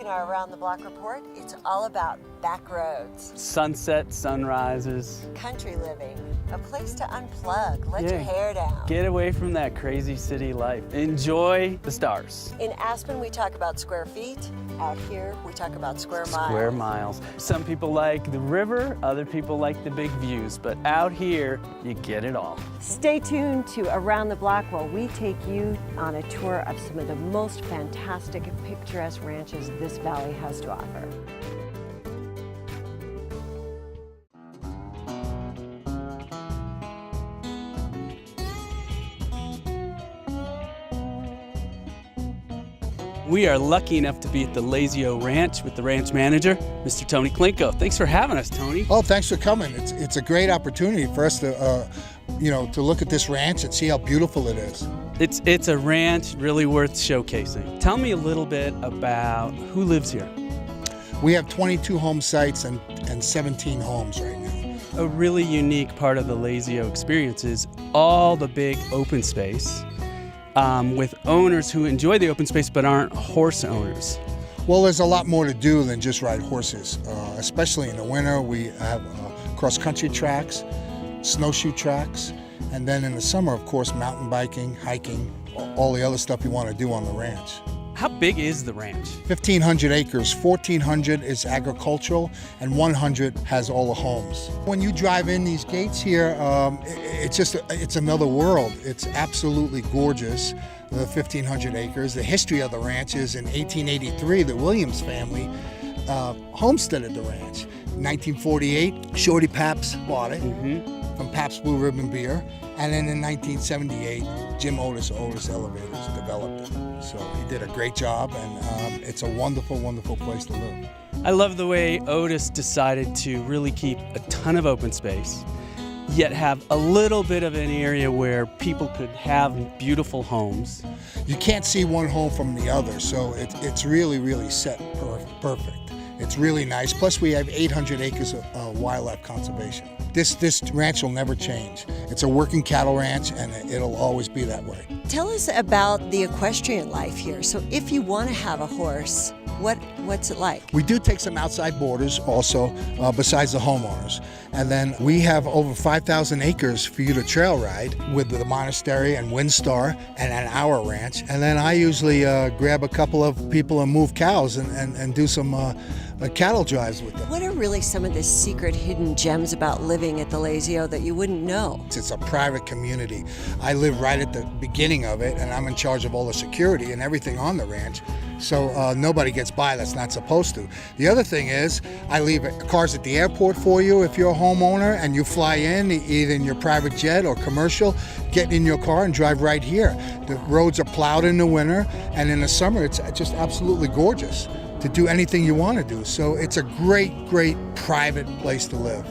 in our Around the Block report, it's all about back roads, sunset, sunrises, country living, a place to unplug, let your hair down. Get away from that crazy city life. Enjoy the stars. In Aspen, we talk about square feet. Out here, we talk about square miles. Square miles. Some people like the river, other people like the big views, but out here, you get it all. Stay tuned to Around the Block while we take you on a tour of some of the most fantastic and picturesque ranches this valley has to offer. We are lucky enough to be at the Lazio Ranch with the ranch manager, Mr. Tony Klinko. Thanks for having us, Tony. Oh, thanks for coming. It's a great opportunity for us to, to look at this ranch and see how beautiful it is. It's a ranch really worth showcasing. Tell me a little bit about who lives here. We have 22 home sites and 17 homes right now. A really unique part of the Lazio experience is all the big open space. With owners who enjoy the open space but aren't horse owners. Well, there's a lot more to do than just ride horses, especially in the winter. We have cross-country tracks, snowshoe tracks, and then in the summer, of course, mountain biking, hiking, all the other stuff you want to do on the ranch. How big is the ranch? 1,500 acres, 1,400 is agricultural, and 100 has all the homes. When you drive in these gates here, it's another world. It's absolutely gorgeous, the 1,500 acres. The history of the ranch is in 1883, the Williams family homesteaded the ranch. In 1948, Shorty Pabst bought it from Pabst Blue Ribbon Beer. And then in 1978, Jim Otis Elevators developed it. So he did a great job, and it's a wonderful, wonderful place to live. I love the way Otis decided to really keep a ton of open space, yet have a little bit of an area where people could have beautiful homes. You can't see one home from the other, so it's really, really set perfect. It's really nice. Plus, we have 800 acres of wildlife conservation. This ranch will never change. It's a working cattle ranch, and it'll always be that way. Tell us about the equestrian life here. So if you want to have a horse, what's it like? We do take some outside boarders also, besides the homeowners. And then we have over 5,000 acres for you to trail ride with the monastery and Windstar and at our ranch. And then I usually grab a couple of people and move cows and do some cattle drives with them. What are really some of the secret hidden gems about living at the Lazio that you wouldn't know? It's a private community. I live right at the beginning of it, and I'm in charge of all the security and everything on the ranch. So nobody gets by that's not supposed to. The other thing is, I leave cars at the airport for you if you're a homeowner and you fly in, either in your private jet or commercial, get in your car and drive right here. The roads are plowed in the winter, and in the summer it's just absolutely gorgeous to do anything you want to do. So it's a great, great private place to live.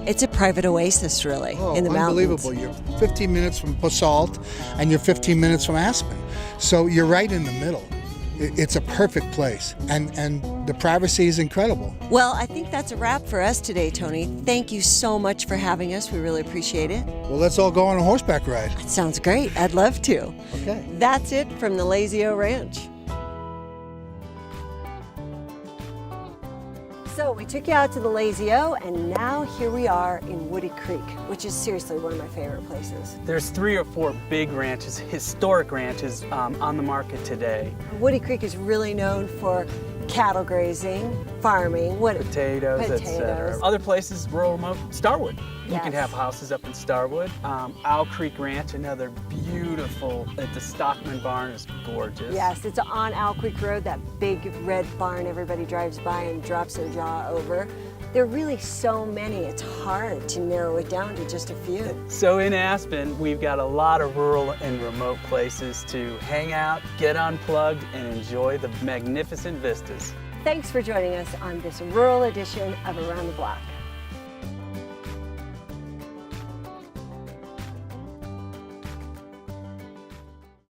It's a private oasis, really, in the mountains. Unbelievable. You're 15 minutes from Basalt, and you're 15 minutes from Aspen. So you're right in the middle. It's a perfect place, and the privacy is incredible. Well, I think that's a wrap for us today, Tony. Thank you so much for having us. We really appreciate it. Well, let's all go on a horseback ride. That sounds great. I'd love to. Okay. That's it from the Lazio Ranch. So we took you out to the Lazio, and now here we are in Woody Creek, which is seriously one of my favorite places. There's 3 or 4 big ranches, historic ranches, on the market today. Woody Creek is really known for cattle grazing, farming, potatoes, etc. Other places, rural remote, Starwood. You can have houses up in Starwood. Owl Creek Ranch, another beautiful, the Stockman barn is gorgeous. Yes, it's on Owl Creek Road, that big red barn everybody drives by and drops their jaw over. There are really so many, it's hard to narrow it down to just a few. So in Aspen, we've got a lot of rural and remote places to hang out, get unplugged, and enjoy the magnificent vistas. Thanks for joining us on this rural edition of Around the Block.